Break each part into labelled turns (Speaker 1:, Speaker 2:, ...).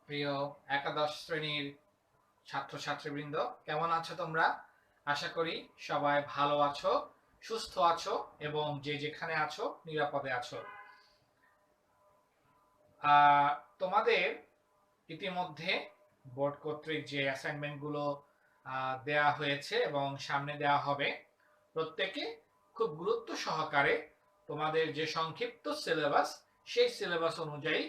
Speaker 1: প্রিয় একাদশ শ্রেণীর ছাত্রছাত্রীবৃন্দ, কেমন আছো তোমরা? আশা করি সবাই ভালো আছো, সুস্থ আছো এবং যে যেখানে আছো নিরাপদে আছো। তোমাদের ইতিমধ্যে বোর্ড কর্তৃক যে অ্যাসাইনমেন্টগুলো দেয়া হয়েছে এবং সামনে দেওয়া হবে, প্রত্যেকে খুব গুরুত্ব সহকারে তোমাদের যে সংক্ষিপ্ত সিলেবাস, সেই সিলেবাস অনুযায়ী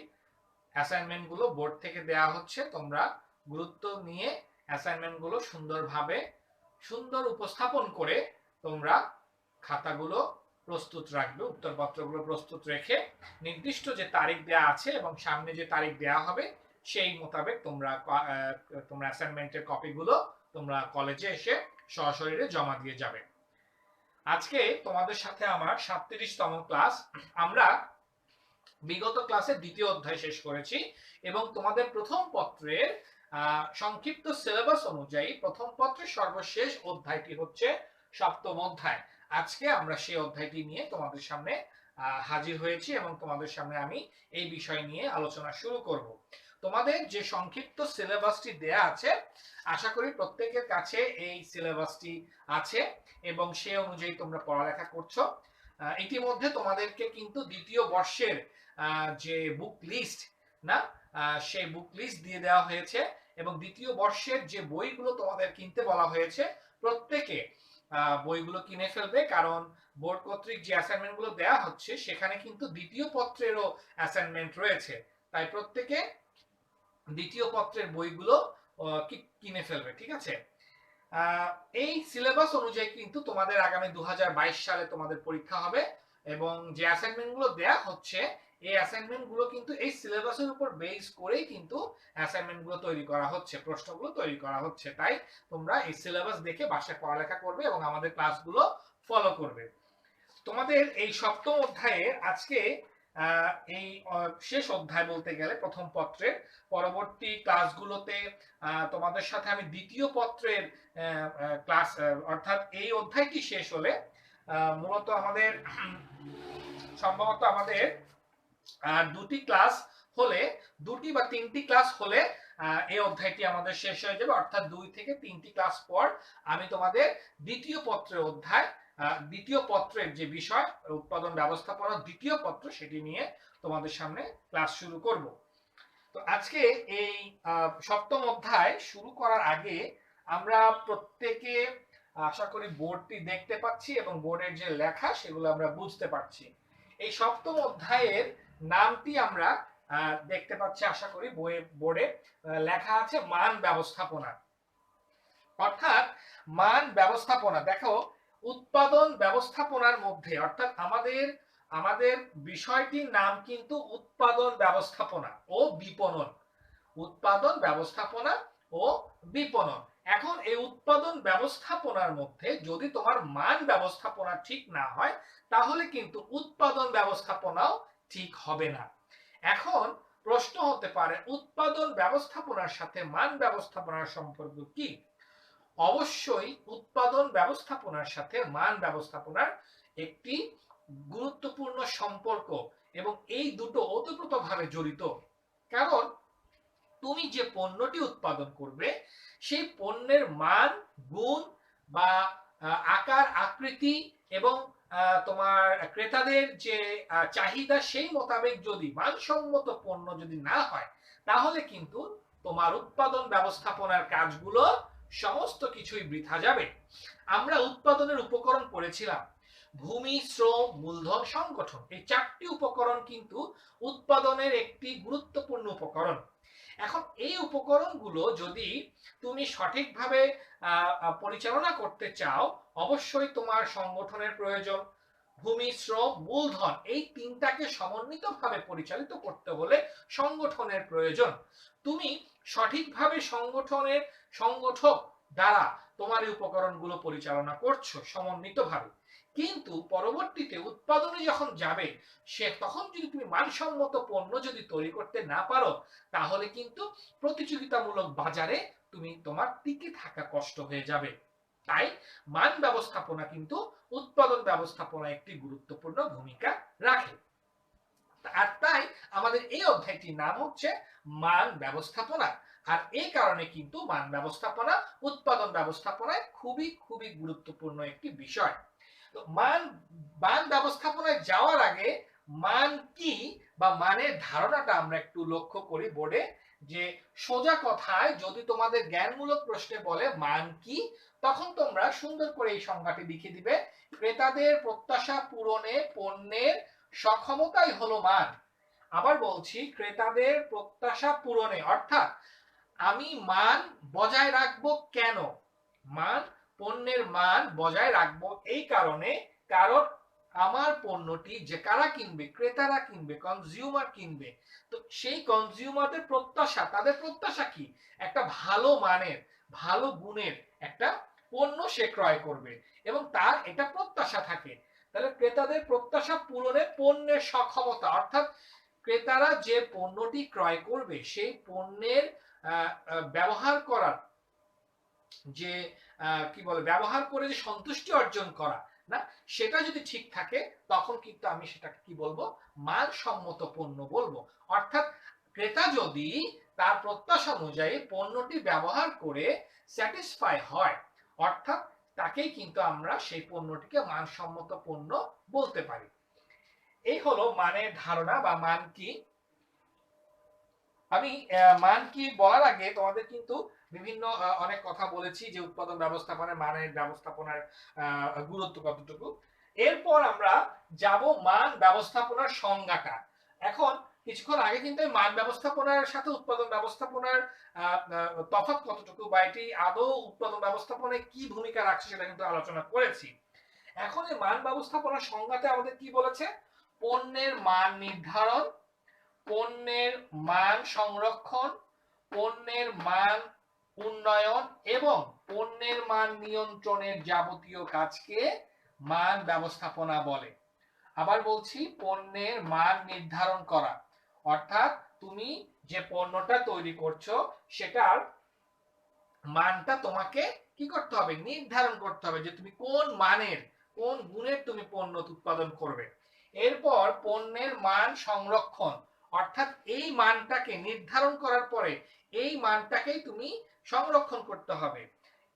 Speaker 1: অ্যাসাইনমেন্টগুলো বোর্ড থেকে দেয়া হচ্ছে। তোমরা গুরুত্ব নিয়ে অ্যাসাইনমেন্টগুলো সুন্দরভাবে সুন্দর উপস্থাপন করে তোমরা খাতাগুলো প্রস্তুত রাখবে, উত্তরপত্রগুলো প্রস্তুত রেখে নির্দিষ্ট যে তারিখ দেয়া আছে এবং সামনে যে তারিখ দেয়া হবে সেই মোতাবেক তোমরা অ্যাসাইনমেন্টের কপিগুলো তোমরা কলেজে এসে সশরীরে জমা দিয়ে যাবে। আজকে তোমাদের সাথে আমার 37তম ক্লাস। আমরা বিগত ক্লাসে দ্বিতীয় অধ্যায় শেষ করেছি এবং তোমাদের প্রথম পত্রের সংক্ষিপ্ত সিলেবাস অনুযায়ী প্রথম পত্রের সর্বশেষ অধ্যায়টি হচ্ছে 7ম অধ্যায়। আজকে আমরা সেই অধ্যায়টি নিয়ে তোমাদের সামনে হাজির হয়েছি এবং তোমাদের সামনে আমি এই বিষয় নিয়ে আলোচনা শুরু করব। তোমাদের যে সংক্ষিপ্ত সিলেবাসটি দেয়া আছে, আশা করি প্রত্যেকের কাছে এই সিলেবাসটি আছে এবং সে অনুযায়ী তোমরা পড়ালেখা করছো। ইতিমধ্যে তোমাদেরকে কিন্তু দ্বিতীয় বর্ষের যে বুক লিস্ট না, সেই বুক লিস্ট দিয়ে দেওয়া হয়েছে এবং দ্বিতীয় বর্ষের যে বইগুলো তোমাদের কিনতে বলা হয়েছে, প্রত্যেকে বইগুলো কিনে ফেলবে, কারণ বোর্ড কর্তৃক যে অ্যাসাইনমেন্টগুলো দেওয়া হচ্ছে সেখানে কিন্তু দ্বিতীয় পত্রেরও অ্যাসাইনমেন্ট রয়েছে। তাই প্রত্যেকে দ্বিতীয় পত্রের বইগুলো কিনে ফেলবে, ঠিক আছে? এই সিলেবাস অনুযায়ী কিন্তু তোমাদের আগামী 2022 সালে তোমাদের পরীক্ষা হবে এবং যে অ্যাসাইনমেন্টগুলো দেয়া হচ্ছে এই অ্যাসাইনমেন্টগুলো কিন্তু এই সিলেবাসের উপর বেস করেই কিন্তু অ্যাসাইনমেন্টগুলো তৈরি করা হচ্ছে, প্রশ্নগুলো তৈরি করা হচ্ছে। তাই তোমরা এই সিলেবাস দেখে বাসায় পড়ালেখা করবে এবং আমাদের ক্লাসগুলো ফলো করবে। তোমাদের এই 7ম অধ্যায়ে আজকে এই শেষ অধ্যায় বলতে গেলে প্রথম পত্রের। পরবর্তী ক্লাসগুলোতে তোমাদের সাথে আমি দ্বিতীয় পত্রের ক্লাস, অর্থাৎ এই অধ্যায়টি শেষ হলে মূলত আমাদের সম্ভবত আমাদের দুটি ক্লাস হলে, দুটি বা তিনটি ক্লাস হলে এই অধ্যায়টি আমাদের শেষ হয়ে যাবে। অর্থাৎ 2 থেকে 3টি ক্লাস পর আমি তোমাদের দ্বিতীয় পত্রের অধ্যায়, দ্বিতীয় পত্রের যে বিষয় উৎপাদন ব্যবস্থাপনা দ্বিতীয় পত্র, সেটি নিয়ে তোমাদের সামনে ক্লাস শুরু করব। তো আজকে এই 7ম অধ্যায় শুরু করার আগে আমরা প্রত্যেকে আশা করি বোর্ডটি দেখতে পাচ্ছি এবং বোর্ডের যে লেখা সেগুলো আমরা বুঝতে পারছি। এই 7ম অধ্যায়ের নামটি আমরা দেখতে পাচ্ছি, আশা করি বোর্ডে লেখা আছে মান ব্যবস্থাপনা। অর্থাৎ মান ব্যবস্থাপনা, দেখো উৎপাদন ব্যবস্থাপনার মধ্যে, অর্থাৎ আমাদের বিষয়টির নাম কিন্তু উৎপাদন ব্যবস্থাপনা ও বিপণন। উৎপাদন ব্যবস্থাপনা ও বিপণন। এখন এই উৎপাদন ব্যবস্থাপনার মধ্যে যদি তোমার মান ব্যবস্থাপনা ঠিক না হয়, তাহলে কিন্তু উৎপাদন ব্যবস্থাপনাও ঠিক হবে না। এখন প্রশ্ন হতে পারে, উৎপাদন ব্যবস্থাপনার সাথে মান ব্যবস্থাপনার সম্পর্ক কি? অবশ্যই উৎপাদন ব্যবস্থাপনার সাথে মান ব্যবস্থাপনার একটি গুরুত্বপূর্ণ সম্পর্ক এবং এই দুটো ওতপ্রোতভাবে জড়িত। কারণ তুমি যে পণ্যটি উৎপাদন করবে সেই পণ্যের মান, গুণ বা আকার আকৃতি এবং তোমার ক্রেতাদের যে চাহিদা সেই মোতাবেক যদি মানসম্মত পণ্য যদি না হয়, তাহলে কিন্তু তোমার উৎপাদন ব্যবস্থাপনার কাজগুলো সমস্ত কিছুই বৃথা যাবে। আমরা উৎপাদনের উপকরণ পড়েছিলাম, ভূমি, শ্রম, মূলধন, সংগঠন। এই 4টি উপকরণ কিন্তু উৎপাদনের একটি গুরুত্বপূর্ণ উপকরণ। এখন এই উপকরণগুলো যদি তুমি সঠিকভাবে পরিচালনা করতে চাও, অবশ্যই তোমার সংগঠনের প্রয়োজন। ভূমি, শ্রম, মূলধন, এই তিনটাকে সমন্বিতভাবে পরিচালিত করতে হলে সংগঠনের প্রয়োজন। তুমি সঠিকভাবে সংগঠক দ্বারা তোমার এই উপকরণগুলো পরিচালনা করছো সমন্বিতভাবে, কিন্তু পরবর্তীতে উৎপাদনে যখন যাবে তখন যদি তুমি মানসম্মত পণ্য যদি তৈরি করতে না পারো, তাহলে কিন্তু প্রতিযোগিতামূলক বাজারে তোমার টিকে থাকা কষ্ট হয়ে যাবে। তাই মান ব্যবস্থাপনা কিন্তু উৎপাদন ব্যবস্থাপনা একটি গুরুত্বপূর্ণ ভূমিকা রাখে। আর তাই আমাদের এই অধ্যায়টির নাম হচ্ছে মান ব্যবস্থাপনা। আর এই কারণে কিন্তু মান ব্যবস্থাপনা উৎপাদন ব্যবস্থাপনায় খুবই খুবই গুরুত্বপূর্ণ একটি বিষয়। তো মান ব্যবস্থাপনায় যাওয়ার আগে মান কি বা মানের ধারণাটা আমরা একটু লক্ষ্য করি বোর্ডে, যে সোজা কথায় যদি তোমাদের জ্ঞানমূলক প্রশ্নে বলে মান কি, তখন তোমরা সুন্দর করে এই সংজ্ঞাটি লিখে দিবে, ক্রেতাদের প্রত্যাশা পূরণে পণ্যের সক্ষমতাই হলো মান। আবার বলছি, ক্রেতাদের প্রত্যাশা পূরণে, অর্থাৎ আমি মান বজায় রাখবো কেন? পণ্যের মান বজায় রাখবো এই কারণে, কারণ আমার পণ্যটি যে কারা কিনবে, ক্রেতারা কিনবে, কনজিউমার কিনবে। তো সেই কনজিউমারদের প্রত্যাশা, তাদের প্রত্যাশা কি? একটা ভালো মানের, ভালো গুণের একটা পণ্য সে ক্রয় করবে এবং তার এটা প্রত্যাশা থাকে। তাহলে ক্রেতাদের প্রত্যাশা পূরণে পণ্যের সক্ষমতা, অর্থাৎ ক্রেতারা যে পণ্যটি ক্রয় করবে সেই পণ্যের ব্যবহার করার যে কি বলে, ব্যবহার করে যে সন্তুষ্টি অর্জন করা না, সেটা যদি ঠিক থাকে তখন কিন্তু আমি সেটাকে কি বলবো, মানসম্মত পণ্য বলবো। অর্থাৎ ক্রেতা যদি তার প্রত্যাশা অনুযায়ী পণ্যটি ব্যবহার করে স্যাটিসফাই হয়, অর্থাৎ তাকেই কিন্তু আমরা সেই পণ্যটিকে মানসম্মত পণ্য বলতে পারি। এই হলো মানের ধারণা বা মান কি। আমি মান কি বলার আগে তোমাদের কিন্তু বিভিন্ন অনেক কথা বলেছি যে উৎপাদন ব্যবস্থাপনার মানের ব্যবস্থাপনার গুরুত্ব কতটুকু। এরপর আমরা যাব মান ব্যবস্থাপনার সংজ্ঞাটা। এখন কিছুক্ষণ আগে কিন্তু মান ব্যবস্থাপনার সাথে উৎপাদন ব্যবস্থাপনার তফাৎ কতটুকু বা এটি আদৌ উৎপাদন ব্যবস্থাপনায় কি ভূমিকা রাখছে সেটা কিন্তু আলোচনা করেছি। এখন এই মান ব্যবস্থাপনার সংজ্ঞাতে আমাদের কি বলেছে? পণ্যের মান নির্ধারণ, পণ্যের মান সংরক্ষণ, পণ্যের মান উন্নয়ন এবং পণ্যের মান নিয়ন্ত্রণের যাবতীয় কাজকে মান ব্যবস্থাপনা বলে। আবার বলছি, পণ্যের মান নির্ধারণ করা, অর্থাৎ তুমি যে পণ্যটা তৈরি করছো সেটার মানটা তোমাকে কি করতে হবে, নির্ধারণ করতে হবে যে তুমি কোন মানের, কোন গুণের তুমি পণ্য উৎপাদন করবে। এরপর পণ্যের মান সংরক্ষণ, অর্থাৎ এই মানটাকে নির্ধারণ করার পরে এই মানটাকেই তুমি সংরক্ষণ করতে হবে।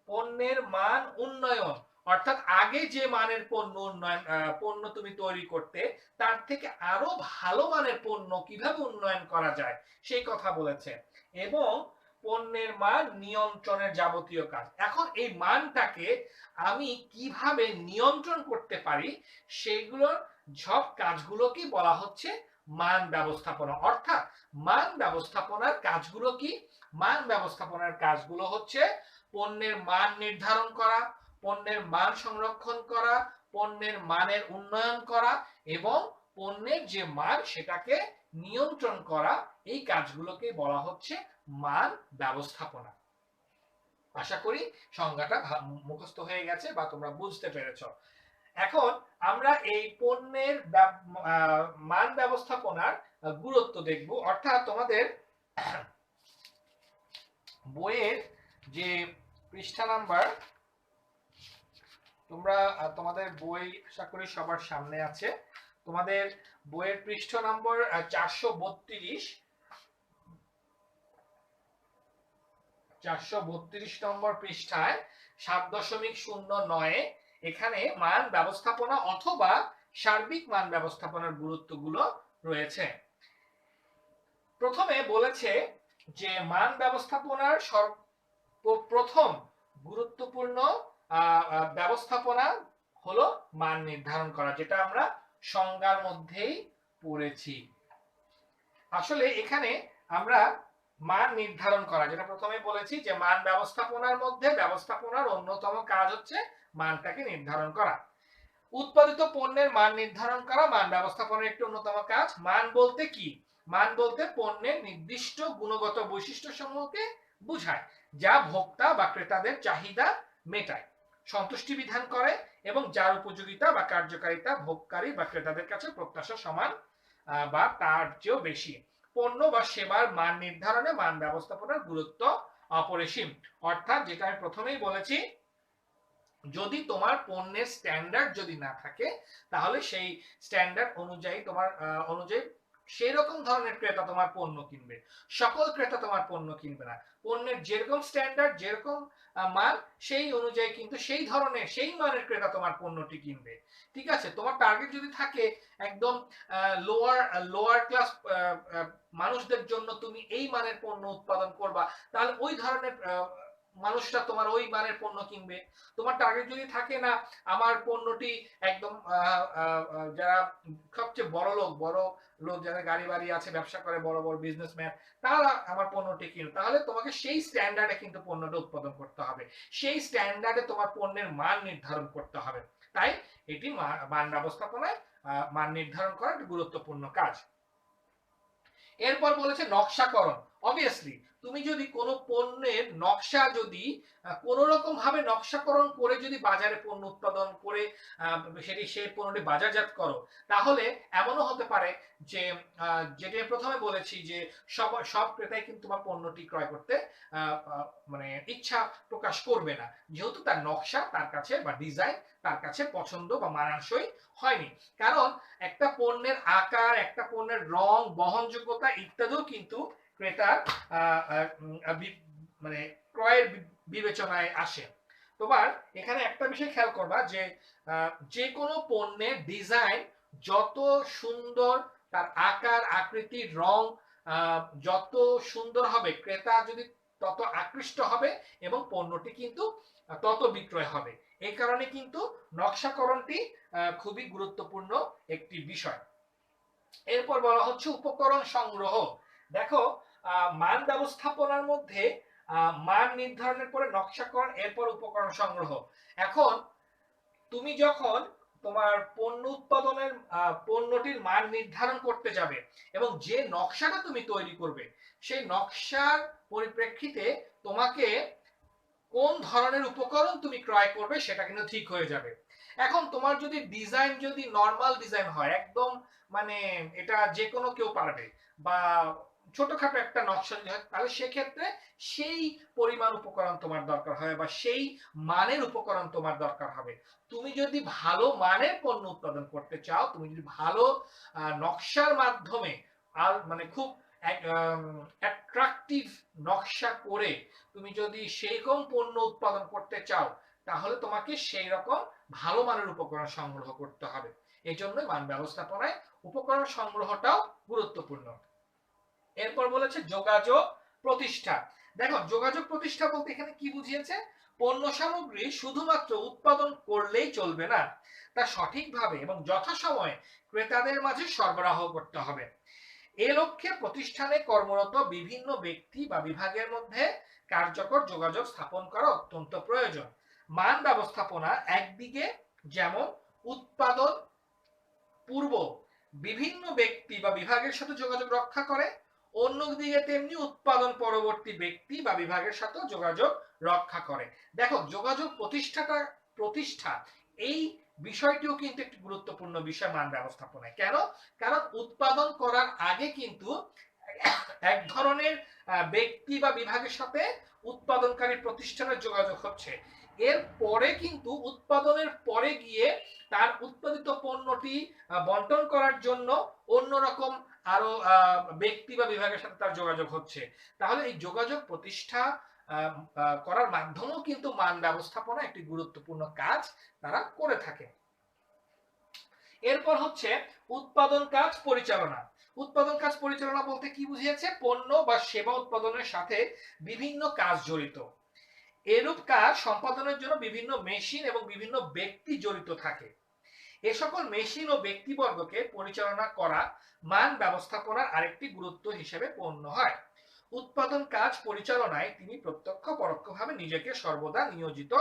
Speaker 1: পণ্যের মান উন্নয়ন, অর্থাৎ আগে যে মানের পণ্য তুমি তৈরি করতে, তার থেকে আরো ভালো মানের পণ্য কিভাবে উন্নয়ন করা যায় সেই কথা বলেছে। এবং পণ্যের মান নিয়ন্ত্রণের যাবতীয় কাজ। এখন এই মানটাকে আমি কিভাবে নিয়ন্ত্রণ করতে পারি সেগুলোর সব কাজগুলোকে বলা হচ্ছে মান ব্যবস্থাপনা। অর্থাৎ মান ব্যবস্থাপনার কাজগুলো কি? মান ব্যবস্থাপনার কাজগুলো হচ্ছে পণ্যের মান নির্ধারণ করা, পণ্যের মান সংরক্ষণ করা, পণ্যের মানের উন্নয়ন করা এবং পণ্যের যে মান সেটাকে নিয়ন্ত্রণ করা। এই কাজগুলোকে বলা হচ্ছে মান ব্যবস্থাপনা। আশা করি সংজ্ঞাটা মুখস্থ হয়ে গেছে বা তোমরা বুঝতে পেরেছো। এখন আমরা এই পণ্যের মান ব্যবস্থাপনার গুরুত্ব দেখব। অর্থাৎ তোমাদের বইয়ের যে পৃষ্ঠা নাম্বার, তোমাদের বই আশা করি সবার সামনে আছে, তোমাদের বইয়ের পৃষ্ঠ নম্বর 432 নম্বর পৃষ্ঠায় 7.09 এখানে মান ব্যবস্থাপনা অথবা সার্বিক মান ব্যবস্থাপনার গুরুত্বগুলো রয়েছে। প্রথমে বলেছে যে মান ব্যবস্থাপনার প্রথম গুরুত্বপূর্ণ ব্যবস্থাপনা হলো মান নির্ধারণ করা, যেটা আমরা সংজ্ঞার মধ্যেই পড়েছি। আসলে এখানে আমরা মান নির্ধারণ করা, যেটা প্রথমে বলেছি যে মান ব্যবস্থাপনার মধ্যে ব্যবস্থাপনার অন্যতম কাজ হচ্ছে মানটাকে নির্ধারণ করা। উৎপাদিত পণ্যের মান নির্ধারণ করা মান ব্যবস্থাপনার একটি অন্যতম কাজ। মান বলতে কি? মান বলতে পণ্যের নির্দিষ্ট গুণগত বৈশিষ্ট্য সমূহকে বোঝায় যা ভোক্তা বা ক্রেতাদের চাহিদা মেটায়, সন্তুষ্টি বিধান করে এবং যার উপযোগিতা বা কার্যকারিতা ভোগকারী বা ক্রেতাদের কাছে প্রত্যাশা সমান বা তার চেয়েও বেশি। পণ্য বা সেবার মান নির্ধারণে মান ব্যবস্থাপনার গুরুত্ব অপরিসীম। অর্থাৎ যেটা আমি প্রথমেই বলেছি, যদি তোমার পণ্যের স্ট্যান্ডার্ড যদি না থাকে তাহলে সেই স্ট্যান্ডার্ড অনুযায়ী সেই রকম ধরনের ক্রেতা তোমার পণ্য কিনবে। সকল ক্রেতা তোমার পণ্য কিনবে না। পণ্যের যেরকম স্ট্যান্ডার্ড, যেরকম মান, সেই অনুযায়ী কিন্তু সেই ধরনের সেই মানের ক্রেতা তোমার পণ্যটি কিনবে। ঠিক আছে? তোমার টার্গেট যদি থাকে একদম লোয়ার লোয়ার ক্লাস মানুষদের জন্য তুমি এই মানের পণ্য উৎপাদন করবা, তাহলে ওই ধরনের মানুষরা তোমার ওই মানের পণ্য কিনবে। তোমার টার্গেট যদি থাকে না আমার পণ্যটি একদম যারা সবচেয়ে বড় লোক যাদের গাড়ি বাড়ি আছে, ব্যবসা করে, বড় বড় বিজনেসম্যান, তারা আমার পণ্যটি কিনবে, তাহলে তোমাকে সেই স্ট্যান্ডার্ডে কিন্তু পণ্যটা উৎপাদন করতে হবে। সেই স্ট্যান্ডার্ডে তোমার পণ্যের মান নির্ধারণ করতে হবে। তাই এটি মান ব্যবস্থাপনায় মান নির্ধারণ করা একটি গুরুত্বপূর্ণ কাজ। এরপর বলেছে নকশাকরণ। অবভিয়াসলি তুমি যদি কোনো পণ্যের নকশা যদি কোন রকম ভাবে নকশাকরণ করে যদি বাজারে পণ্য উৎপাদন করে সেই পণ্যটি বাজারজাত করো, তাহলে এমনও হতে পারে যে যেটা প্রথমে বলেছি যে সব ক্রেতাই কিন্তু তোমার পণ্যটি ক্রয় করতে মানে ইচ্ছা প্রকাশ করবে না, যেহেতু তার নকশা তার কাছে বা ডিজাইন তার কাছে পছন্দ বা মানানসই হয়নি। কারণ একটা পণ্যের আকার, একটা পণ্যের রং, বহনযোগ্যতা ইত্যাদিও কিন্তু ক্রেতার মানে ক্রয়ের বিবেচনায় আসে। তোমার এখানে একটা বিষয় খেয়াল করবা যে কোনো পণ্যের ডিজাইন যত সুন্দর, তার আকার, আকৃতি, রং যত সুন্দর হবে, ক্রেতা যদি তত আকৃষ্ট হবে এবং পণ্যটি কিন্তু তত বিক্রয় হবে। এই কারণে কিন্তু নকশাকরণটি খুবই গুরুত্বপূর্ণ একটি বিষয়। এরপর বলা হচ্ছে উপকরণ সংগ্রহ। দেখো মান ব্যবস্থাপনার মধ্যে মান নির্ধারণের পরে নকশাকরণ, এরপর উপকরণ সংগ্রহ। এখন তুমি যখন তোমার পণ্য উৎপাদনের পণ্যটির মান নির্ধারণ করতে যাবে এবং যে নকশাটা তুমি তৈরি করবে, সেই নকশার পরিপ্রেক্ষিতে তোমাকে কোন ধরনের উপকরণ তুমি ক্রয় করবে সেটা কিন্তু ঠিক হয়ে যাবে। এখন তোমার যদি ডিজাইন যদি নরমাল ডিজাইন হয়, একদম মানে এটা যে কোনো কেউ পারবে, বা ছোটখাটো একটা নকশা যদি হয়, তাহলে সেক্ষেত্রে সেই পরিমাণ উপকরণ তোমার দরকার হবে বা সেই মানের উপকরণ তোমার দরকার হবে। তুমি যদি ভালো মানের পণ্য উৎপাদন করতে চাও, তুমি যদি ভালো নকশার মাধ্যমে আর মানে খুব অ্যাট্রাকটিভ নকশা করে তুমি যদি সেইরকম পণ্য উৎপাদন করতে চাও, তাহলে তোমাকে সেই রকম ভালো মানের উপকরণ সংগ্রহ করতে হবে। এই জন্যই মান ব্যবস্থাপনায় উপকরণ সংগ্রহটাও গুরুত্বপূর্ণ। এরপর বলেছে যোগাযোগ প্রতিষ্ঠা। দেখো যোগাযোগ প্রতিষ্ঠা বলতে এখানে কি বুঝিয়েছে? পণ্য সামগ্রী শুধুমাত্র উৎপাদন করলেই চলবে না, তা সঠিকভাবে এবং যথাসময়ে ক্রেতাদের মাঝে সরবরাহ করতে হবে। এ লক্ষ্যে প্রতিষ্ঠানে কর্মরত বিভিন্ন ব্যক্তি বা বিভাগের মধ্যে কার্যকর যোগাযোগ স্থাপন করা অত্যন্ত প্রয়োজন। মান ব্যবস্থাপনা একদিকে যেমন উৎপাদন পূর্ব বিভিন্ন ব্যক্তি বা বিভাগের সাথে যোগাযোগ রক্ষা করে, অন্যদিকে তেমনি উৎপাদন পরবর্তী ব্যক্তি বা বিভাগের সাথে যোগাযোগ রক্ষা করে। দেখো যোগাযোগ প্রতিষ্ঠা এই বিষয়টিও কিন্তু একটি গুরুত্বপূর্ণ বিষয় মান ব্যবস্থাপনায়। কেন? কারণ উৎপাদন করার আগে কিন্তু এক ধরনের ব্যক্তি বা বিভাগের সাথে উৎপাদনকারী প্রতিষ্ঠানের যোগাযোগ হচ্ছে, এর পরে কিন্তু উৎপাদনের পরে গিয়ে তার উৎপাদিত পণ্যটি বন্টন করার জন্য অন্যরকম আরো ব্যক্তি বা বিভাগের সাথে তার যোগাযোগ হচ্ছে। তাহলে এই যোগাযোগ প্রতিষ্ঠা করার মাধ্যমেও কিন্তু মান ব্যবস্থাপনা একটি গুরুত্বপূর্ণ কাজ তারা করে থাকে। এরপর হচ্ছে উৎপাদন কাজ পরিচালনা। উৎপাদন কাজ পরিচালনা বলতে কি বুঝিয়েছে? পণ্য বা সেবা উৎপাদনের সাথে বিভিন্ন কাজ জড়িত। এরূপ কাজ সম্পাদনের জন্য বিভিন্ন মেশিন এবং বিভিন্ন ব্যক্তি জড়িত থাকে। এ সকল মেশিন ও ব্যক্তিবর্গকে পরিচালনা করা মান ব্যবস্থাপনার আরেকটি গুরুত্ব হিসেবে গণ্য হয়। উৎপাদন কাজ পরিচালনায় তিনি প্রত্যক্ষ পরোক্ষভাবে নিজেকে সর্বদা নিয়োজিত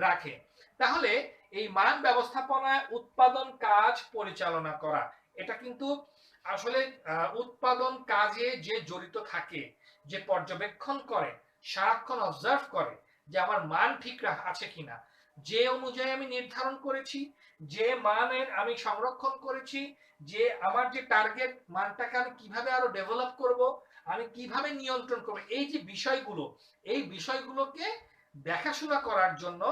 Speaker 1: রাখে। তাহলে এই মান ব্যবস্থাপনায় উৎপাদন কাজ পরিচালনা করা, এটা কিন্তু আসলে উৎপাদন কাজে যে জড়িত থাকে, যে পর্যবেক্ষণ করে, সারাক্ষণ অবজার্ভ করে যে আমার মান ঠিক আছে কিনা, যে অনুযায়ী আমি নির্ধারণ করেছি, যে মানের আমি সংরক্ষণ করেছি, যে আমার যে টার্গেট মানটাকে আমি কিভাবে আরো ডেভেলপ করব, আমি কিভাবে নিয়ন্ত্রণ করব, এই যে বিষয়গুলো, এই বিষয়গুলোকে দেখাশোনা করার জন্য,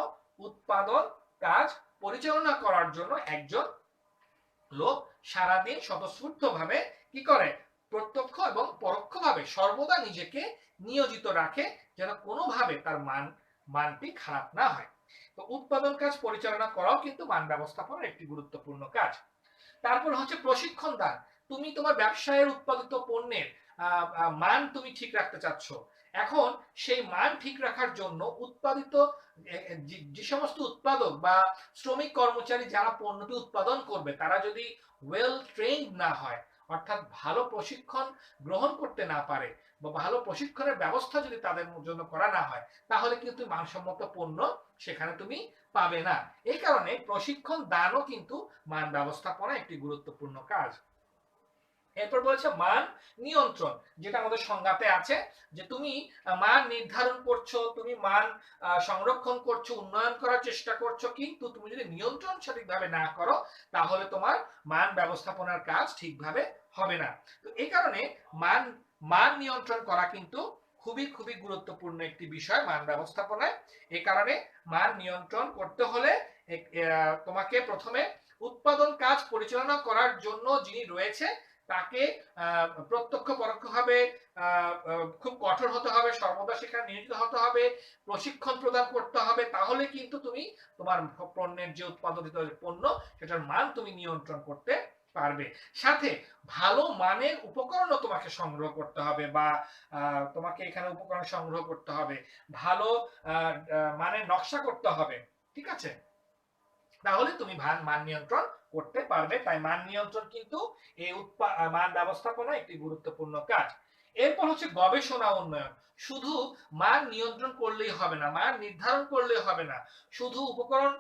Speaker 1: উৎপাদন কাজ পরিচালনা করার জন্য একজন লোক সারাদিন স্বতঃস্ফূর্তভাবে কি করে, প্রত্যক্ষ এবং পরোক্ষভাবে সর্বদা নিজেকে নিয়োজিত রাখে যেন কোনোভাবে তার মানটি খারাপ না হয়। তো উৎপাদন কাজ পরিচালনা করাও কিন্তু মান ব্যবস্থাপনার একটি গুরুত্বপূর্ণ কাজ। তারপর হচ্ছে প্রশিক্ষণ দান। তুমি তোমার ব্যবসায়ের উৎপাদিত পণ্যের মান তুমি ঠিক রাখতে চাচ্ছ। এখন সেই মান ঠিক রাখার জন্য উৎপাদিত যে সমস্ত উৎপাদক বা শ্রমিক কর্মচারী যারা পণ্যটি উৎপাদন করবে তারা যদি ওয়েল ট্রেইনড না হয়, অর্থাৎ ভালো প্রশিক্ষণ গ্রহণ করতে না পারে বা ভালো প্রশিক্ষণের ব্যবস্থা যদি তাদের জন্য করা না হয়, তাহলে কিন্তু মানসম্মত পণ্য সেখানে তুমি পাবে না। এই কারণে প্রশিক্ষণ দানও কিন্তু মান ব্যবস্থাপনা একটি গুরুত্বপূর্ণ কাজ। এরপর বলেছে মান নিয়ন্ত্রণ, যেটা আমাদের সংজ্ঞাতে আছে যে তুমি মান নির্ধারণ করছো, তুমি মান সংরক্ষণ করছো, উন্নয়ন করার চেষ্টা করছো, কিন্তু তুমি যদি নিয়ন্ত্রণ সঠিকভাবে না করো তাহলে তোমার মান ব্যবস্থাপনার কাজ ঠিকভাবে হবে না। তো এই কারণে মান মান নিয়ন্ত্রণ করা কিন্তু খুবই খুবই গুরুত্বপূর্ণ একটি বিষয় মান ব্যবস্থাপনায়। এই কারণে মান নিয়ন্ত্রণ করতে হলে তোমাকে প্রথমে উৎপাদন কাজ পরিচালনা করার জন্য যিনি রয়েছে তাকে প্রত্যক্ষ পরোক্ষভাবে খুব কঠোর হতে হবে, সর্বদা সেখানে নিয়োজিত হতে হবে, প্রশিক্ষণ প্রদান করতে হবে, তাহলে কিন্তু তুমি তোমার পণ্যের যে উৎপাদিত পণ্য সেটার মান তুমি নিয়ন্ত্রণ করতে পারবে। সাথে ভালো মানের উপকরণও তোমাকে সংগ্রহ করতে হবে, বা তোমাকে এখানে উপকরণ সংগ্রহ করতে হবে, ভালো মানের নকশা করতে হবে, ঠিক আছে, তাহলে তুমি মান নিয়ন্ত্রণ করতে পারবে। তাই মান নিয়ন্ত্রণ কিন্তু এই মান ব্যবস্থাপনা একটি গুরুত্বপূর্ণ কাজ। এরপর হচ্ছে গবেষণা উন্নয়ন। শুধু মান নিয়ন্ত্রণ করলেই হবে না, মান নির্ধারণ করলেই হবে না, শুধু উপকরণ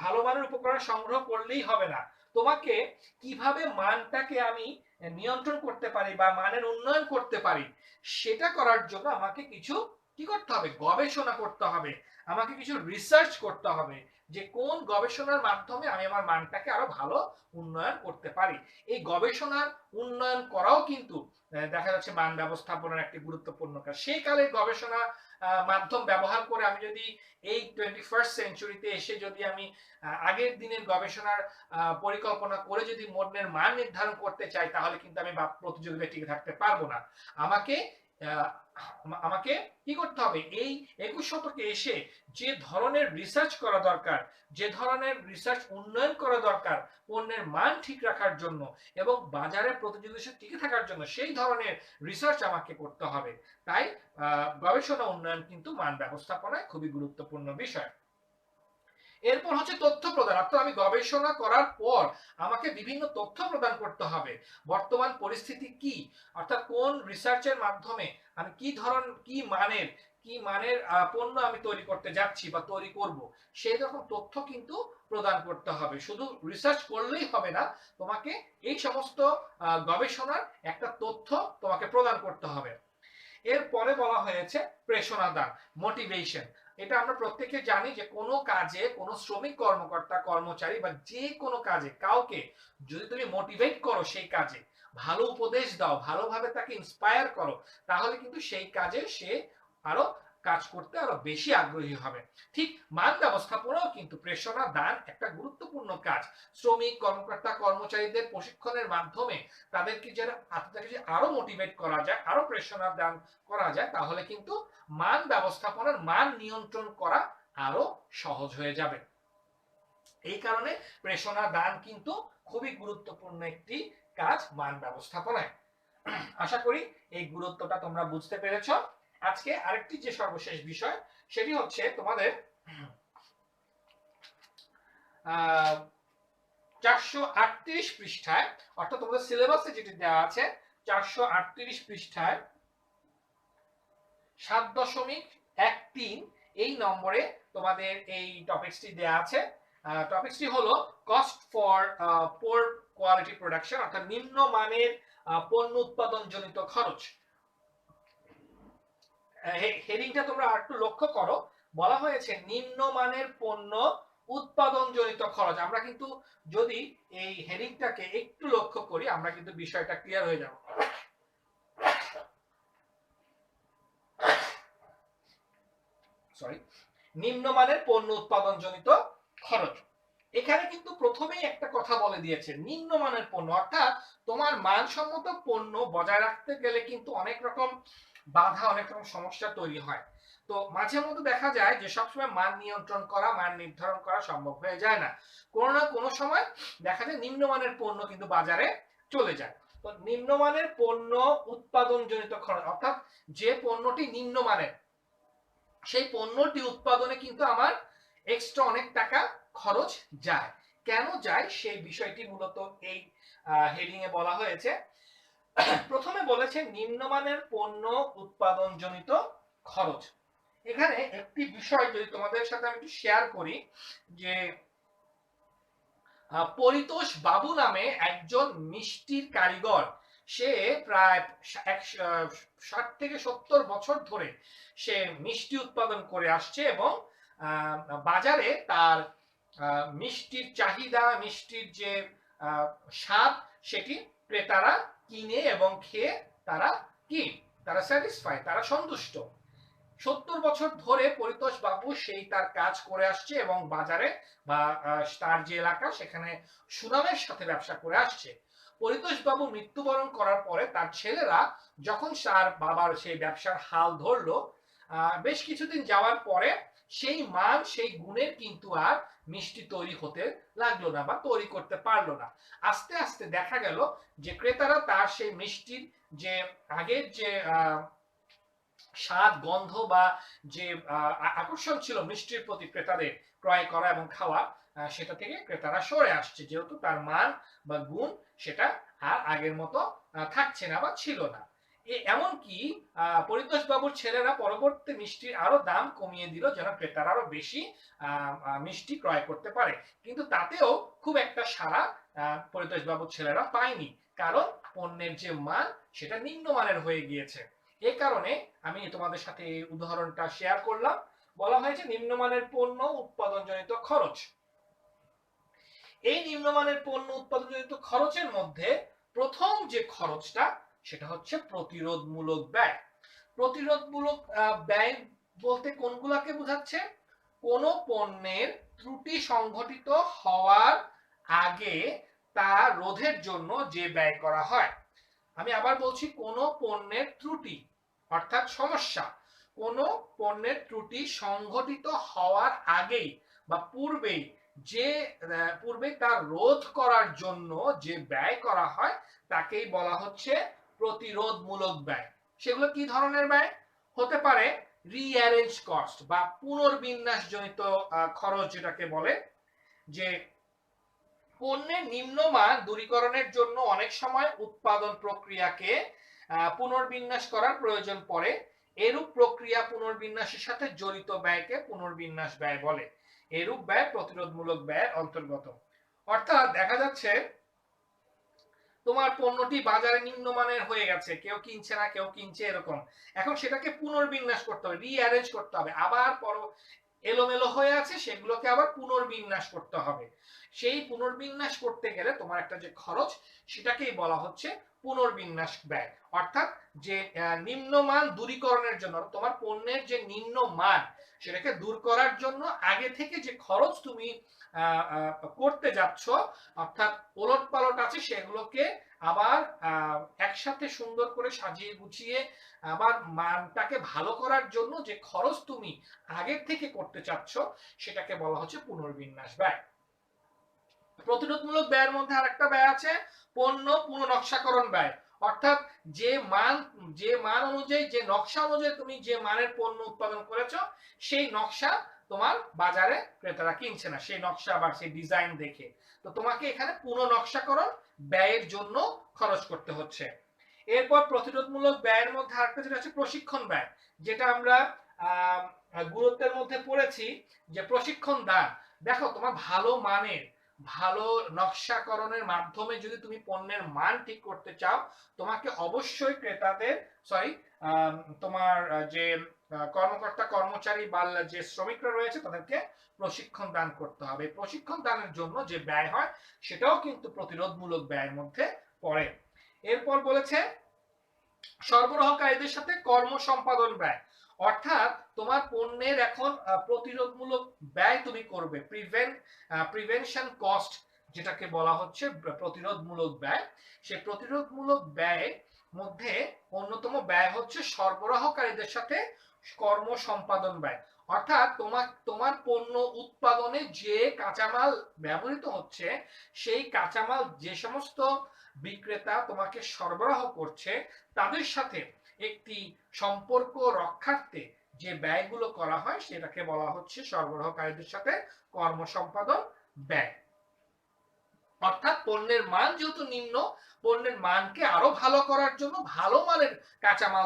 Speaker 1: ভালো মানের উপকরণ সংগ্রহ করলেই হবে না, তোমাকে কিভাবে মানটাকে আমি নিয়ন্ত্রণ করতে পারি বা মানের উন্নয়ন করতে পারি সেটা করার জন্য আমাকে কিছু কি করতে হবে, গবেষণা করতে হবে, আমাকে কিছু রিসার্চ করতে হবে যে কোন গবেষণার মাধ্যমে আমি আমার মানটাকে আরো ভালো উন্নয়ন করতে পারি। এই গবেষণার উন্নয়ন করাও কিন্তু দেখা যাচ্ছে মান ব্যবস্থাপনার একটি গুরুত্বপূর্ণ কাজ। সেই কালের গবেষণা মাধ্যম ব্যবহার করে আমি যদি এই 21st সেঞ্চুরিতে এসে যদি আমি আগের দিনের গবেষণার পরিকল্পনা করে যদি পণ্যের মান নির্ধারণ করতে চাই তাহলে কিন্তু আমি প্রতিযোগিতায় টিকে থাকতে পারবো না। আমাকে আমাকে কি করতে হবে, এই 21 শতকে এসে যে ধরনের রিসার্চ করা দরকার, যে ধরনের রিসার্চ উন্নয়ন করা দরকার পণ্যের মান ঠিক রাখার জন্য এবং বাজারে প্রতিযোগিতার সাথে টিকে থাকার জন্য, সেই ধরনের রিসার্চ আমাকে করতে হবে। তাই গবেষণা উন্নয়ন কিন্তু মান ব্যবস্থাপনায় খুবই গুরুত্বপূর্ণ বিষয়। এরপর হচ্ছে তথ্য প্রদান, অর্থাৎ আমি গবেষণা করার পর আমাকে বিভিন্ন তথ্য প্রদান করতে হবে। বর্তমান পরিস্থিতি কি, অর্থাৎ কোন রিসার্চের মাধ্যমে আমি কি মানের পণ্য আমি তৈরি করতে যাচ্ছি বা তৈরি করব, সেই রকম তথ্য কিন্তু প্রদান করতে হবে। শুধু রিসার্চ করলেই হবে না, তোমাকে এই সমস্ত গবেষণার একটা তথ্য তোমাকে প্রদান করতে হবে। এরপরে বলা হয়েছে প্রেরণা দান, মোটিভেশন। এটা আমরা প্রত্যেকে জানি যে কোনো কাজে কোনো শ্রমিক কর্মকর্তা কর্মচারী বা যে কোনো কাজে কাউকে যদি তুমি মোটিভেট করো, সেই কাজে ভালো উপদেশ দাও, ভালোভাবে তাকে ইন্সপায়ার করো, তাহলে কিন্তু সেই কাজে সে আরো কাজ করতে আরো বেশি আগ্রহী হবে। ঠিক মান ব্যবস্থাপনাও কিন্তু প্রেরণা দান একটা গুরুত্বপূর্ণ কাজ। শ্রমিক কর্মকর্তা কর্মচারীদের প্রশিক্ষণের মাধ্যমে তাদেরকে আরো মোটিভেট করা যায়, আরো প্রেরণা দান করা যায়, তাহলে কিন্তু মান ব্যবস্থাপনার মান নিয়ন্ত্রণ করা আরো সহজ হয়ে যাবে। এই কারণে প্রেরণা দান কিন্তু খুবই গুরুত্বপূর্ণ একটি কাজ মান ব্যবস্থাপনায়। আশা করি এই গুরুত্বটা তোমরা বুঝতে পেরেছো। আজকে আরেকটি যে সর্বশেষ বিষয় সেটি হচ্ছে তোমাদের 438 পৃষ্ঠায়, অর্থাৎ তোমাদের সিলেবাসে যেটি দেওয়া আছে 438 পৃষ্ঠায় 7.13 এই নম্বরে তোমাদের এই টপিকসটি দেওয়া আছে। টপিকসটি হলো cost for poor quality production, অর্থাৎ নিম্নমানের পণ্য উৎপাদন জনিত খরচ। হেডিংটা তোমরা একটু লক্ষ্য করো, বলা হয়েছে নিম্নমানের পণ্য উৎপাদন জনিত খরচ। আমরা কিন্তু যদি এই হেডিংটাকে একটু লক্ষ্য করি আমরা কিন্তু বিষয়টা ক্লিয়ার হয়ে যাব। নিম্নমানের পণ্য উৎপাদন জনিত খরচ, এখানে এখানে কিন্তু প্রথমেই একটা কথা বলে দিয়েছে, নিম্নমানের পণ্য, অর্থাৎ তোমার মানসম্মত পণ্য বজায় রাখতে গেলে কিন্তু অনেক রকম বাধা, অনেক রকম সমস্যা তৈরি হয়। তো মাঝে মধ্যে দেখা যায় যে সবসময় মান নিয়ন্ত্রণ করা, মান নির্ধারণ করা সম্ভব হয়ে যায় না। কোনো না কোনো সময় দেখা যায় নিম্নমানের পণ্য কিন্তু বাজারে চলে যায়। তো নিম্নমানের পণ্য উৎপাদনজনিত খরচ, অর্থাৎ যে পণ্যটি নিম্নমানের, সেই পণ্যটি উৎপাদনে কিন্তু আমার এক্সট্রা অনেক টাকা খরচ যায়। কেন যায় সেই বিষয়টি মূলত এই হেডিং এ বলা হয়েছে। প্রথমে বলেছে নিম্নমানের পণ্য উৎপাদনজনিত খরচ। এখানে একটি বিষয় যদি তোমাদের সাথে আমি একটু শেয়ার করি, যে পরিতোষ বাবু নামে একজন মিষ্টির কারিগর, সে প্রায় 60 থেকে 70 বছর ধরে সে মিষ্টি উৎপাদন করে আসছে এবং বাজারে তার মিষ্টির চাহিদা, মিষ্টির যে স্বাদ, সেটি ক্রেতারা কিনে এবং খেয়ে তারা স্যাটিসফাই, তারা সন্তুষ্ট। 70 বছর ধরে পরিতোষ বাবু সেই তার কাজ করে আসছে এবং বাজারে বা তার যে এলাকা সেখানে সুনামের সাথে ব্যবসা করে আসছে। পরিতোষ বাবু মৃত্যুবরণ করার পরে তার ছেলেরা যখন তার বাবার সেই ব্যবসার হাল ধরলো, বেশ কিছুদিন যাওয়ার পরে সেই মান, সেই গুণের কিন্তু আর মিষ্টি তৈরি হতে লাগলো না বা তৈরি করতে পারলো না। আস্তে আস্তে দেখা গেল যে ক্রেতারা তার সেই মিষ্টির যে আগের যে স্বাদ, গন্ধ বা যে আকর্ষণ ছিল মিষ্টির প্রতি ক্রেতাদের ক্রয় করা এবং খাওয়া, সেটা থেকে ক্রেতারা সরে আসছে, যেহেতু তার মান বা গুণ সেটা আর আগের মতো থাকছে না বা ছিল না। এমনকি পরিতোষ বাবুর ছেলেরা পরবর্তী মিষ্টির আরো দাম কমিয়ে দিল যেন ক্রেতারা আরো বেশি মিষ্টি ক্রয় করতে পারে, কিন্তু তাতেও খুব একটা সাড়া পরিতোষ বাবুর ছেলেরা পায়নি, কারণ পণ্যের যে মান সেটা নিম্নমানের হয়ে গিয়েছে। এই কারণে আমি তোমাদের সাথে এই উদাহরণটা শেয়ার করলাম। বলা হয়েছে নিম্নমানের পণ্য উৎপাদনজনিত খরচ। এই নিম্নমানের পণ্য উৎপাদনজনিত খরচের মধ্যে প্রথম যে খরচটা সেটা হচ্ছে প্রতিরোধমূলক ব্যয়। প্রতিরোধমূলক ব্যয় বলতে কোনগুলাকে বোঝাচ্ছে? কোন পণ্যের ত্রুটি সংঘটিত হওয়ার আগে তা রোধের জন্য যে ব্যয় করা হয়। আমি আবার বলছি, কোন পণ্যের ত্রুটি অর্থাৎ সমস্যা, কোন পণ্যের ত্রুটি সংঘটিত হওয়ার আগেই বা পূর্বেই তার রোধ করার জন্য যে ব্যয় করা হয় তাকেই বলা হচ্ছে প্রতিরোধমূলক ব্যয়। সেগুলো কি ধরনের ব্যয় হতে পারে? রিঅ্যারেঞ্জ কস্ট বা পুনর্বিন্যাসজনিত খরচ, যেটাকে বলে যে পণ্যের নিম্নমান দূরীকরণের জন্য অনেক সময় উৎপাদন প্রক্রিয়াকে পুনর্বিন্যাস করার প্রয়োজন পড়ে। এরূপ প্রক্রিয়া পুনর্বিন্যাসের সাথে জড়িত ব্যয়কে পুনর্বিন্যাস ব্যয় বলে। এরূপ ব্যয় প্রতিরোধমূলক ব্যয়ের অন্তর্গত। অর্থাৎ দেখা যাচ্ছে তোমার পণ্যটি বাজারে নিম্নমানের হয়ে গেছে, কেউ কিনছে না, কেউ কিনছে, এরকম। এখন সেটাকে পুনর্বিন্যাস করতে হবে, রিঅ্যারেঞ্জ করতে হবে, আবার এলোমেলো হয়ে আছে সেগুলোকে আবার পুনর্বিন্যাস করতে হবে। সেই পুনর্বিন্যাস করতে গেলে তোমার একটা যে খরচ, সেটাকেই বলা হচ্ছে পুনর্বিন্যাস ব্যয়। অর্থাৎ যে নিম্নমান দূরীকরণের জন্য, তোমার পণ্যের যে নিম্নমান সেটাকে দূর করার জন্য আগে থেকে যে খরচ তুমি করতে যাচ্ছ, অর্থাৎ ওলট পালট আছে, সেগুলোকে আবার একসাথে সুন্দর করে সাজিয়ে গুছিয়ে আবার মানটাকে ভালো করার জন্য যে খরচ তুমি আগের থেকে করতে চাচ্ছ, সেটাকে বলা হচ্ছে পুনর্বিন্যাস ব্যয়। প্রতিরোধমূলক ব্যয়ের মধ্যে আরেকটা ব্যয় আছে পণ্য পুনর্নকশাকরণ ব্যয়। অর্থাৎ যে মান অনুযায়ী, যে নকশা অনুযায়ী তুমি যে মানের পণ্য উৎপাদন করেছো, সেই নকশা তোমার বাজারে ক্রেতারা কিনছে না, সেই নকশা বা সেই ডিজাইন দেখে, তো তোমাকে এখানে পুনর্নকশাকরণ ব্যয়ের জন্য খরচ করতে হচ্ছে। এরপর প্রতিরোধমূলক ব্যয়ের মধ্যে আরেকটা যেটা হচ্ছে প্রশিক্ষণ ব্যয়, যেটা আমরা গুরুত্বের মধ্যে পড়েছি যে প্রশিক্ষণ দান। দেখো, তোমার ভালো নকশাকরণের মাধ্যমে যদি তুমি পণ্যের মান ঠিক করতে চাও, তোমাকে অবশ্যই তোমার যে কর্মকর্তা কর্মচারী বা যে শ্রমিকরা রয়েছে তাদেরকে প্রশিক্ষণ দান করতে হবে। প্রশিক্ষণ দানের জন্য যে ব্যয় হয় সেটাও কিন্তু প্রতিরোধমূলক ব্যয়ের মধ্যে পড়ে। এরপর বলেছে সরবরাহকারীদের সাথে কর্ম সম্পাদন ব্যয়। অর্থাৎ তোমার পণ্যের এখন প্রতিরোধমূলক ব্যয় তুমি করবে, প্রিভেনশন কস্ট যেটাকে বলা হচ্ছে প্রতিরোধমূলক ব্যয়। সেই প্রতিরোধমূলক ব্যয় মধ্যে অন্যতম ব্যয় হচ্ছে সরবরাহকারীদের সাথে কর্ম সম্পাদন ব্যয়। অর্থাৎ তোমার পণ্য উৎপাদনে যে কাঁচামাল ব্যবহৃত হচ্ছে, সেই কাঁচামাল যে সমস্ত বিক্রেতা তোমাকে সরবরাহ করছে তাদের সাথে একটি সম্পর্ক রক্ষার্থে যে ব্যয়গুলো করা হয় সেটাকে বলা হচ্ছে সরবরাহকারীদের সাথে কর্ম সম্পাদন ব্যয়। অর্থাৎ পণ্যের মান যেহেতু নিম্ন, পণ্যের মানকে আরো ভালো করার জন্য ভালো মানের কাঁচামাল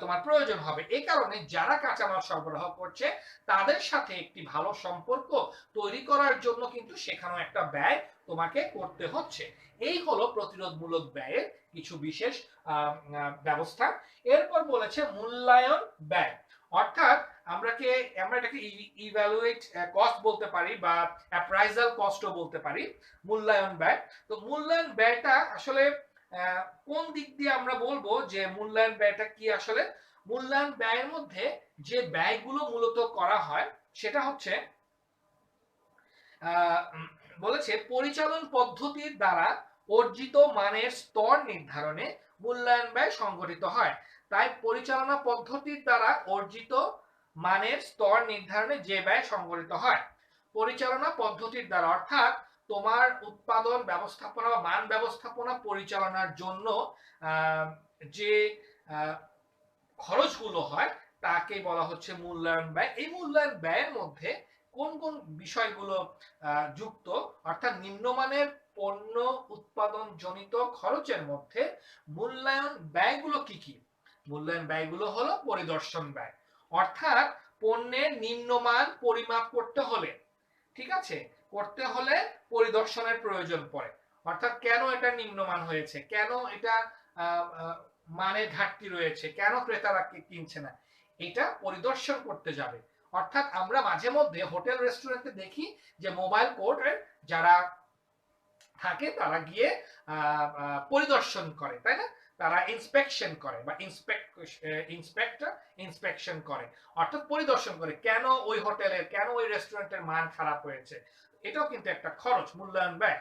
Speaker 1: তোমার প্রয়োজন হবে। এই কারণে যারা কাঁচামাল সরবরাহ করছে তাদের সাথে একটি ভালো সম্পর্ক তৈরি করার জন্য কিন্তু সেখানেও একটা ব্যয় তোমাকে করতে হচ্ছে। এই হলো প্রতিরোধমূলক ব্যয়ের কিছু বিশেষ ব্যবস্থা। এরপর বলেছে মূল্যায়ন ব্যয়। অর্থাৎ আমরা এটাকে ইভ্যালুয়েট কস্ট বলতে পারি বা অ্যাপ্রাইজাল কস্টও বলতে পারি, মূল্যায়ন ব্যয়। তো মূল্যায়ন ব্যয়টা আসলে কোন দিক দিয়ে আমরা বলবো যে মূল্যায়ন ব্যয়টা কি? আসলে মূল্যায়ন ব্যয়ের মধ্যে যে ব্যয়গুলো মূলত করা হয় সেটা হচ্ছে বলেছে পরিচালন পদ্ধতির দ্বারা অর্জিত মানের স্তর নির্ধারণে মূল্যায়ন ব্যয় সংঘটিত হয়। তাই পরিচালনা পদ্ধতির দ্বারা অর্জিত মানের স্তর নির্ধারণে যে ব্যয় সংঘটিত হয় পরিচালনা পদ্ধতির দ্বারা, অর্থাৎ তোমার উৎপাদন ব্যবস্থাপনা বা মান ব্যবস্থাপনা পরিচালনার জন্য যে খরচগুলো হয় তাকে বলা হচ্ছে মূল্যায়ন ব্যয়। এই মূল্যায়ন ব্যয়ের মধ্যে কোন কোন বিষয়গুলো যুক্ত? অর্থাৎ নিম্নমানের পণ্য উৎপাদন জনিত খরচের মধ্যে মূল্যায়ন ব্যয়গুলো কি কি? মূল্যায়ন ব্যয়গুলো হলো পরিদর্শন ব্যয়। অর্থাৎ পণ্যের নিম্নমান পরিমাপ করতে হলে, ঠিক আছে, করতে হলে পরিদর্শনের প্রয়োজন পড়ে। অর্থাৎ কেন এটা নিম্নমান হয়েছে, কেন এটা মানের ঘাটতি রয়েছে, কেন ক্রেতারা কিনছে না, এটা পরিদর্শন করতে যাবে। অর্থাৎ আমরা মাঝে মধ্যে হোটেল রেস্টুরেন্টে দেখি যে মোবাইল কোর্টের যারা থাকে তারা গিয়ে পরিদর্শন করে, তাই না? তারা ইন্সপেকশন করে বা ইন্সপেক্টর ইন্সপেকশন করে, অর্থাৎ পরিদর্শন করে কেন ওই হোটেলের, কেন ওই রেস্টুরেন্টের মান খারাপ হয়েছে। এটাও কিন্তু একটা খরচ, মূল্যায়ন ব্যয়।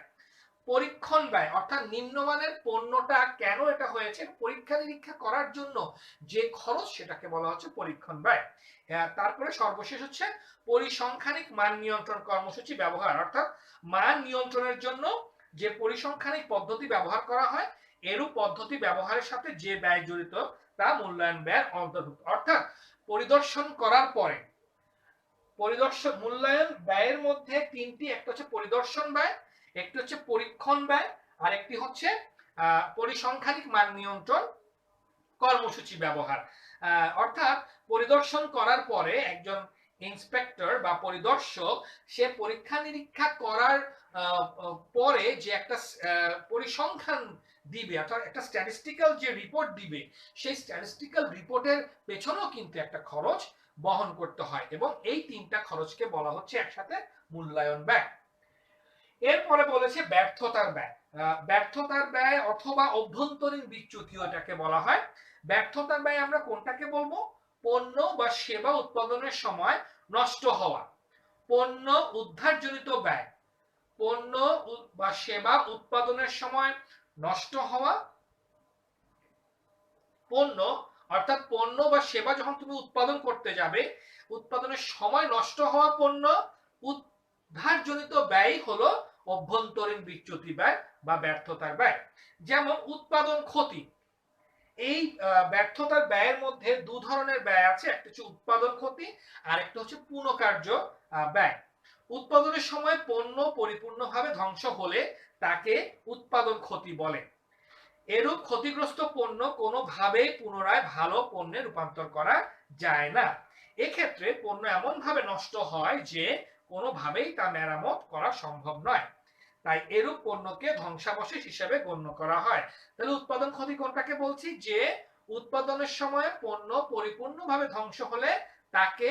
Speaker 1: পরীক্ষণ ব্যয়, অর্থাৎ নিম্নমানের পণ্যটা কেন এটা হয়েছে পরীক্ষা নিরীক্ষা করার জন্য যে খরচ সেটাকে বলা হচ্ছে পরীক্ষণ ব্যয়। তারপরে সর্বশেষ হচ্ছে পরিসংখ্যানিক মান নিয়ন্ত্রণ কর্মসূচি ব্যবহার। অর্থাৎ মান নিয়ন্ত্রণের জন্য যে পরিসংখ্যানিক পদ্ধতি ব্যবহার করা হয় এরূপ পদ্ধতি ব্যবহারের সাথে যে ব্যয় জড়িত তা মূল্যায়ন ব্যয়ের অন্তর্ভুক্ত। অর্থাৎ পরিদর্শন করার পরে মূল্যায়ন ব্যয়ের মধ্যে তিনটি, একটা হচ্ছে পরিদর্শন ব্যয়, একটি হচ্ছে পরীক্ষণ ব্যয়, আর একটি হচ্ছে পরিসংখ্যানিক মান নিয়ন্ত্রণ কর্মসূচি ব্যবহার। অর্থাৎ পরিদর্শন করার পরে একজন ইন্সপেক্টর বা পরিদর্শক সে পরীক্ষা নিরীক্ষা করার পরে যে একটা পরিসংখ্যান দিবে, অর্থাৎ একটা স্ট্যাটিস্টিক্যাল যে রিপোর্ট দিবে, সেই স্ট্যাটিস্টিক্যাল রিপোর্টের পেছনেও কিন্তু একটা খরচ বহন করতে হয় এবং এই তিনটা খরচকে বলা হচ্ছে একসাথে মূল্যায়ন ব্যয়। এরপরে বলেছে ব্যর্থতার ব্যয়। ব্যর্থতার ব্যয় অথবা অভ্যন্তরীণ বিচ্যুতি এটাকে বলা হয়। ব্যর্থতার ব্যয় আমরা কোনটাকে বলবো? পণ্য বা সেবা উৎপাদনের সময় নষ্ট হওয়া, পণ্য উদ্ধারজনিত ব্যয়, পণ্য বা সেবা উৎপাদনের সময় নষ্ট হওয়া পণ্য, অর্থাৎ পণ্য বা সেবা যখন তুমি উৎপাদন করতে যাবে উৎপাদনের সময় নষ্ট হওয়া পণ্য উদ্ধারজনিত ব্যয় হলো অভ্যন্তরীণ বিচ্যুতি ব্যয় বা ব্যর্থতার ব্যয়। যেমন উৎপাদন ক্ষতি, এই ব্যর্থতার ব্যয়ের মধ্যে দু ধরনের ব্যয় আছে, একটা হচ্ছে উৎপাদন ক্ষতি আর একটা হচ্ছে পুনঃকার্য ব্যয়। উৎপাদনের সময় পণ্য পরিপূর্ণভাবে ধ্বংস হলে তাকে উৎপাদন ক্ষতি বলে। এরূপ ক্ষতিগ্রস্ত পণ্য কোনোভাবেই পুনরায় ভালো পণ্যে রূপান্তর করা যায় না। এক্ষেত্রে পণ্য এমন ভাবে নষ্ট হয় যে কোনোভাবেই তা মেরামত করা সম্ভব নয়, তাই এরূপ পণ্যকে ধ্বংসাবশেষ হিসেবে গণ্য করা হয়। তাহলে উৎপাদন ক্ষতি কোনটাকে বলছি? যে উৎপাদনের সময় পণ্য পরিপূর্ণভাবে ধ্বংস হলে তাকে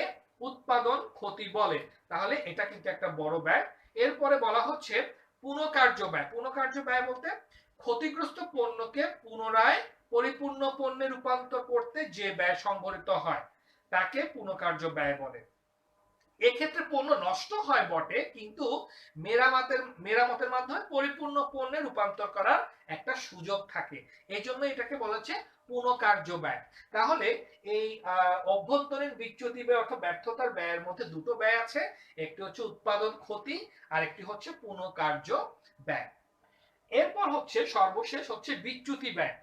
Speaker 1: উৎপাদন ক্ষতি বলে। তাহলে এটা কিন্তু একটা বড় ব্যয়। এরপরে বলা হচ্ছে পুনঃকার্য ব্যয়। পুনঃকার্য ব্যয় বলতে ক্ষতিগ্রস্ত পণ্যকে পুনরায় পরিপূর্ণ পণ্যে রূপান্তর করতে যে ব্যয় সংঘটিত হয় তাকে পুনঃকার্য ব্যয় বলে। এক্ষেত্রে পণ্য নষ্ট হয় বটে, কিন্তু মেরামতের মাধ্যমে পরিপূর্ণ পণ্যে রূপান্তর করার একটা সুযোগ থাকে, এই জন্য এটাকে বলেছে পুনঃকার্য ব্যয়। তাহলে এই অভ্যন্তরীণ বিচ্যুতি ব্যয় অর্থাৎ ব্যর্থতার ব্যয়ের মধ্যে দুটো ব্যয় আছে, একটি হচ্ছে উৎপাদন ক্ষতি আর একটি হচ্ছে পুনঃকার্য ব্যয়। এরপর হচ্ছে সর্বশেষ হচ্ছে বিচ্যুতি ব্যয়।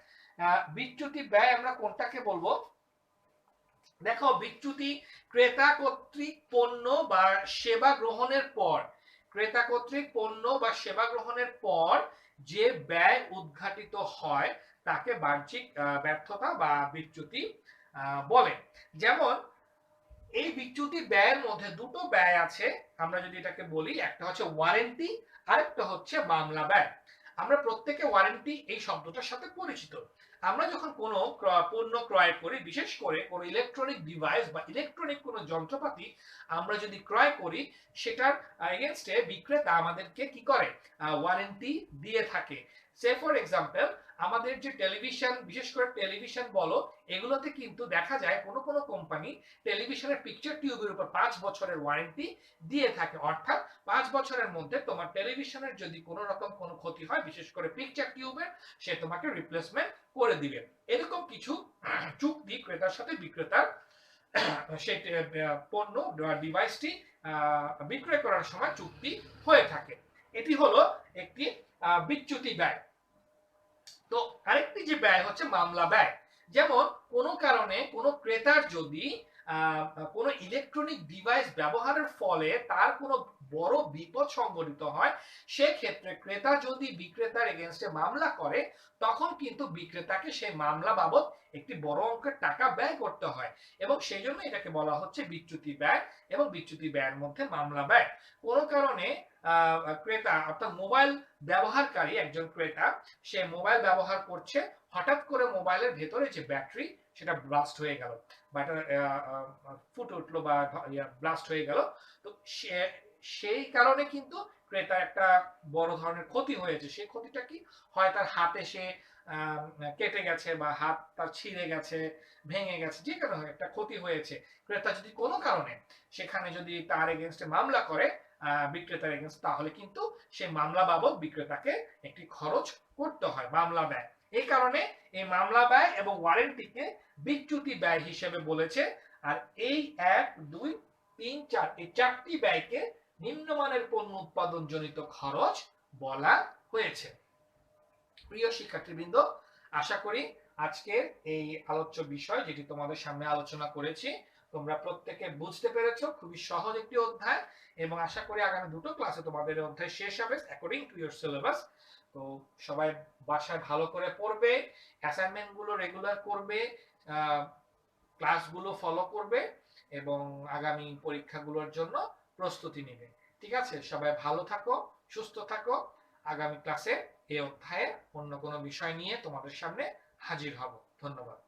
Speaker 1: বিচ্যুতি ব্যয় আমরা কোনটাকে বলবো? দেখো, বিচ্যুতি ক্রেতা কর্তৃক পণ্য বা সেবা গ্রহণের পর, ক্রেতা কর্তৃক পণ্য বা সেবা গ্রহণের পর যে ব্যয় উদ্ঘাটিত হয় তাকে বাহ্যিক ব্যর্থতা বা বিচ্যুতি বলে। যেমন এই বিচ্যুতি ব্যয়ের মধ্যে দুটো ব্যয় আছে, আমরা যদি এটাকে বলি, একটা হচ্ছে ওয়ারেন্টি আর একটা হচ্ছে মামলা ব্যয়। আমরা প্রত্যেকে ওয়ারেন্টি এই শব্দটার সাথে পরিচিত। আমরা যখন কোনো পণ্য ক্রয় করি, বিশেষ করে কোনো ইলেকট্রনিক ডিভাইস বা ইলেকট্রনিক কোনো যন্ত্রপাতি আমরা যদি ক্রয় করি, সেটার এগেইনস্টে বিক্রেতা আমাদেরকে কি করে? ওয়ারেন্টি দিয়ে থাকে। সে ফর এক্সাম্পল, আমাদের যে টেলিভিশন, বিশেষ করে টেলিভিশন বলো, এগুলোতে কিন্তু দেখা যায় কোনো কোনো কোম্পানি টেলিভিশনের পিকচার টিউবের উপর 5 বছরের ওয়ারেন্টি দিয়ে থাকে। অর্থাৎ 5 বছরের মধ্যে তোমার টেলিভিশনের যদি কোনো রকম কোনো ক্ষতি হয়, বিশেষ করে পিকচার টিউবের, সে তোমাকে রিপ্লেসমেন্ট করে দিবে। এরকম কিছু চুক্তি ক্রেতার সাথে বিক্রেতার সেই পণ্য ডিভাইসটি বিক্রয় করার সময় চুক্তি হয়ে থাকে। এটি হলো একটি বিচ্যুতি ব্যয়। তো আরেকটি যে ব্যয় হচ্ছে মামলা ব্যয়। যেমন কোনো কারণে কোনো ক্রেতার যদি কোনো ইলেকট্রনিক ডিভাইস ব্যবহারের ফলে তার কোনো বড় বিপদ সংঘটিত হয়, সেক্ষেত্রে ক্রেতা যদি বিক্রেতার এগেইনস্টে মামলা করে, তখন কিন্তু বিক্রেতাকে সেই মামলা বাবদ একটি বড় অঙ্কের টাকা ব্যয় করতে হয়, এবং সেই জন্য এটাকে বলা হচ্ছে বিচ্যুতি ব্যয়, এবং বিচ্যুতি ব্যয়ের মধ্যে মামলা ব্যয়। কোনো কারণে ক্রেতা অর্থাৎ মোবাইল ব্যবহারকারী একজন ক্রেতা, সে মোবাইল ব্যবহার করছে, হঠাৎ করে মোবাইলের ভেতরে যে ব্যাটারি সেটা ব্লাস্ট হয়ে গেল, বা এটা ফুটে উঠলো বা ব্লাস্ট হয়ে গেল। তো সেই কারণে কিন্তু ক্রেতা একটা বড় ধরনের ক্ষতি হয়েছে। সেই ক্ষতিটা কি? হয় তার হাতে সে কেটে গেছে, বা হাত তার ছিঁড়ে গেছে, ভেঙে গেছে, যে কোনো একটা ক্ষতি হয়েছে। ক্রেতা যদি কোনো কারণে সেখানে যদি তার এগেইনস্টে মামলা করে বিক্রেতার এগেইনস্ট, তাহলে কিন্তু সেই মামলা বাবদ বিক্রেতাকে একটি খরচ করতে হয়, মামলা ব্যয়। এই কারণে এই মামলা ব্যয় এবং ওয়ারেন্টিকে বিচ্যুতি ব্যয় হিসেবে বলেছে। আর এই 1, 2, 3, 4 এই 4টি ব্যয়কে নিম্নমানের পণ্য উৎপাদন জনিত খরচ বলা হয়েছে। প্রিয় শিক্ষার্থীবৃন্দ, আশা করি আজকের এই আলোচ্য বিষয় যেটি তোমাদের সামনে আলোচনা করেছি, তোমরা প্রত্যেকে বুঝতে পেরেছো। খুবই সহজ একটি অধ্যায়, এবং আশা করি আগামী দুটো ক্লাসে তোমাদের অধ্যায় শেষ হবে অ্যাকর্ডিং টু ইওর সিলেবাস। তো সবাই বাসায় ভালো করে পড়বে, অ্যাসাইনমেন্ট গুলো রেগুলার করবে, ক্লাসগুলো ফলো করবে, এবং আগামী পরীক্ষাগুলোর জন্য প্রস্তুতি নেবে। ঠিক আছে? সবাই ভালো থাকো, সুস্থ থাকো। আগামী ক্লাসে এই অধ্যায়ে অন্য কোনো বিষয় নিয়ে তোমাদের সামনে হাজির হব। ধন্যবাদ।